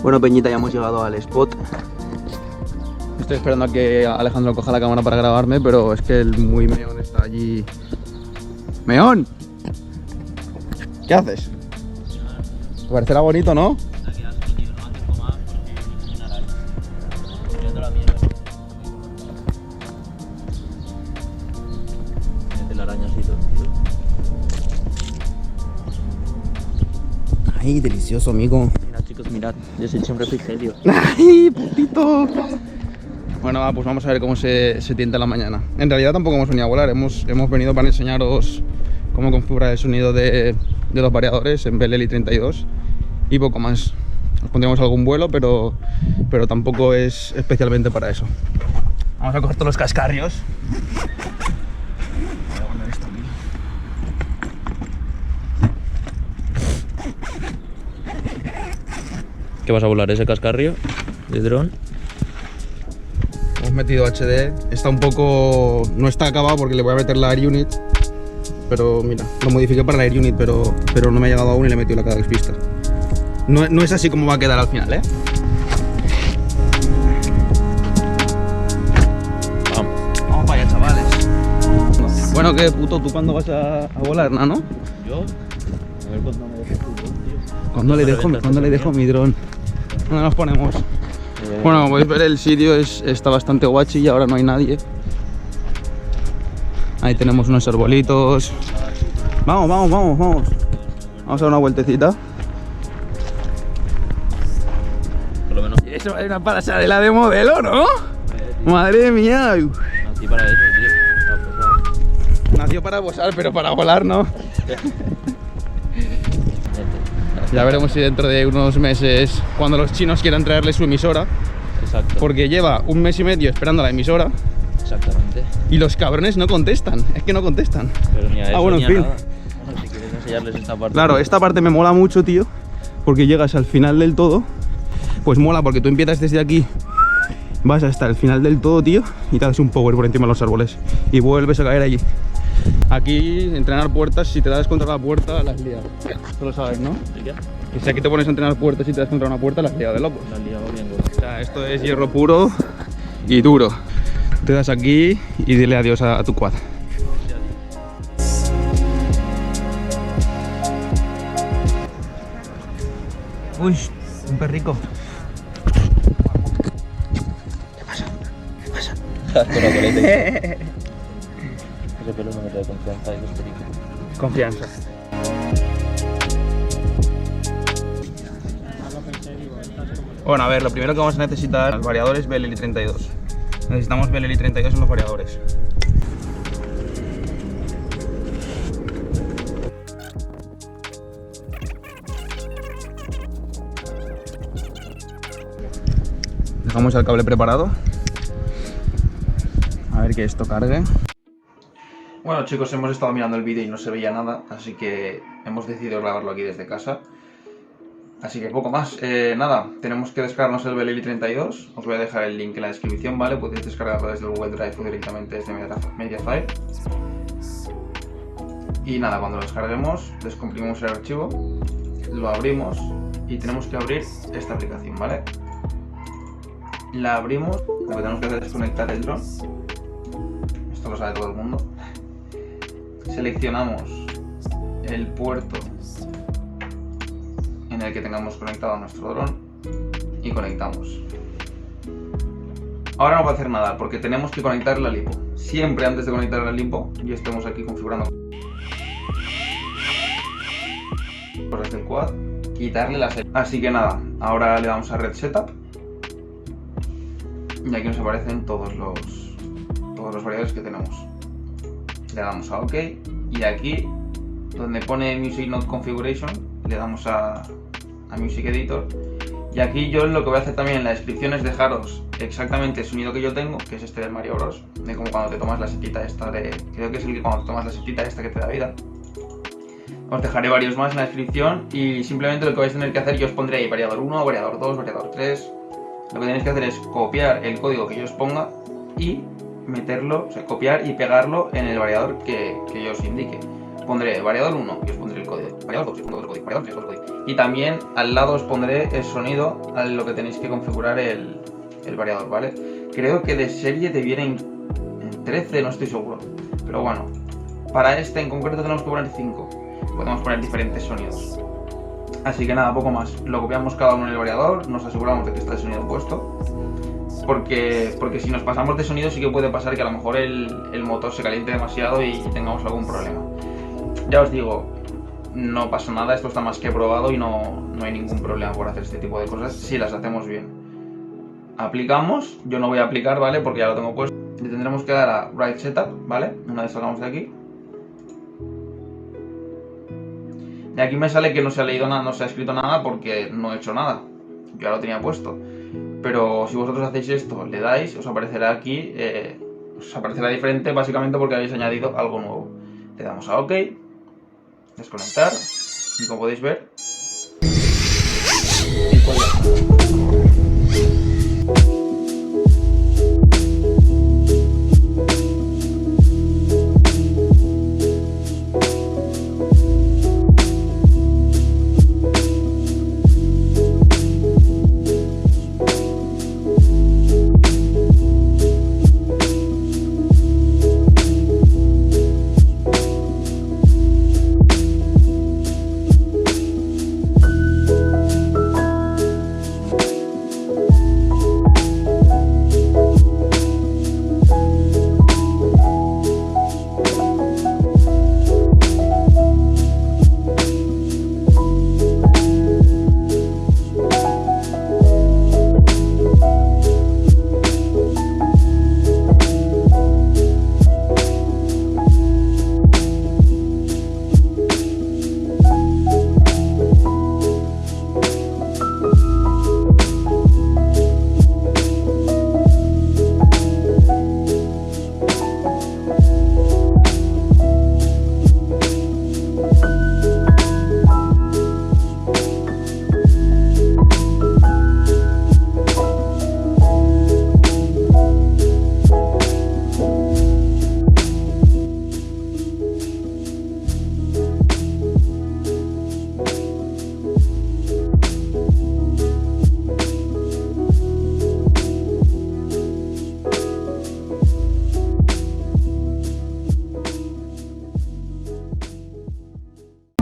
Bueno, Peñita, ya hemos llegado al spot. Estoy esperando a que Alejandro coja la cámara para grabarme, pero es que el muy meón está allí. ¡Meón! ¿Qué haces? ¿Te parecerá bonito, no? Ay, delicioso, amigo. Mira, chicos, mirad, yo soy siempre refrigerio. ¡Ay, putito! Bueno, va, pues vamos a ver cómo se tienta la mañana. En realidad tampoco hemos venido a volar, hemos venido para enseñaros cómo configurar el sonido de los variadores en Bell LI32 y poco más. Os pondríamos algún vuelo, pero tampoco es especialmente para eso. Vamos a coger todos los cascarrios. Voy a guardar esto aquí. ¿Qué vas a volar, ese cascarrio de dron? Hemos metido HD, está un poco... no está acabado porque le voy a meter la Air Unit. Pero mira, lo modifiqué para la Air Unit, pero no me ha llegado aún y le he metido la cada pista. No es así como va a quedar al final, ¿eh? Vamos para allá, chavales. Bueno, ¿qué puto? ¿Tú cuándo vas a volar, nano? ¿Yo? A ver cuándo me dejes tu dron, tío. ¿Cuándo le dejo mi dron? ¿Dónde nos ponemos? Bueno, como podéis ver, el sitio está bastante guachi y ahora no hay nadie. Ahí tenemos unos arbolitos. Vamos. Vamos a dar una vueltecita. Por lo menos. Eso es una pasarela de modelo, ¿no? Madre mía. Nací para eso, tío. Nació para posar, pero para volar no. Ya veremos si dentro de unos meses, cuando los chinos quieran traerle su emisora, Exacto. porque lleva un mes y medio esperando la emisora Exactamente. y los cabrones no contestan, es que no contestan. Pero ni a eso, Bueno, ni en a fin. nada. Bueno, si quieres enseñarles esta parte. Claro, esta parte me mola mucho, tío, porque llegas al final del todo. Pues mola porque tú empiezas desde aquí, vas hasta el final del todo, tío, y te das un power por encima de los árboles y vuelves a caer allí. Aquí, entrenar puertas, si te das contra la puerta, las lias. Tú lo sabes, ¿no? ¿Y qué? Que si aquí te pones a entrenar puertas y te das contra una puerta, las lias de locos. La has liado bien, gordo. O sea, esto es hierro puro y duro. Te das aquí y dile adiós a tu quad. Uy, un perrico. ¿Qué pasa? Con la coleta. Ese pelo no me da confianza, eso es perico. Confianza. Bueno, a ver, lo primero que vamos a necesitar los variadores Bell LI32. Necesitamos Bell LI32 en los variadores. Dejamos el cable preparado. A ver que esto cargue. Bueno, chicos, hemos estado mirando el vídeo y no se veía nada, así que hemos decidido grabarlo aquí desde casa. Así que poco más, nada, tenemos que descargarnos el Bell LI32. Os voy a dejar el link en la descripción, ¿vale? Podéis descargarlo desde el Google Drive o directamente desde Mediafire. Y nada, cuando lo descarguemos, descomprimimos el archivo, lo abrimos y tenemos que abrir esta aplicación, ¿vale? La abrimos, lo que tenemos que hacer es conectar el dron. Esto lo sabe todo el mundo. Seleccionamos el puerto en el que tengamos conectado nuestro dron y conectamos. Ahora no va a hacer nada porque tenemos que conectar la lipo. Siempre antes de conectar la lipo ya estamos aquí configurando cosas del quad, quitarle la serie. Así que nada, ahora le damos a Red Setup y aquí nos aparecen todos los variadores que tenemos. Le damos a OK y aquí donde pone Music Note Configuration le damos a Music Editor, y aquí yo lo que voy a hacer también en la descripción es dejaros exactamente el sonido que yo tengo, que es este del Mario Bros, de como cuando te tomas la setita esta creo que es el que cuando te tomas la setita esta que te da vida. Os dejaré varios más en la descripción y simplemente lo que vais a tener que hacer, yo os pondré ahí variador 1, variador 2, variador 3. Lo que tenéis que hacer es copiar el código que yo os ponga y meterlo, o sea, copiar y pegarlo en el variador que yo os indique. pondré variador 1 y os pondré el código, variador 2 y os pondré el código, variador 3 y os pondré el código. Y también al lado os pondré el sonido a lo que tenéis que configurar el variador, ¿vale? Creo que de serie te viene en 13, no estoy seguro. Pero bueno, para este en concreto tenemos que poner 5. Podemos poner diferentes sonidos. Así que nada, poco más. Lo copiamos cada uno en el variador, nos aseguramos de que está el sonido puesto. Porque si nos pasamos de sonido sí que puede pasar que a lo mejor el motor se caliente demasiado y tengamos algún problema. Ya os digo, no pasa nada, esto está más que probado y no hay ningún problema por hacer este tipo de cosas si las hacemos bien. Aplicamos, yo no voy a aplicar, ¿vale? Porque ya lo tengo puesto. Le tendremos que dar a Write Setup, ¿vale? Una vez salgamos de aquí. Y aquí me sale que no se ha leído nada, no se ha escrito nada porque no he hecho nada. Yo ya lo tenía puesto. Pero si vosotros hacéis esto, le dais, os aparecerá aquí, os aparecerá diferente básicamente porque habéis añadido algo nuevo. Le damos a OK, desconectar y como podéis ver, y pues ya.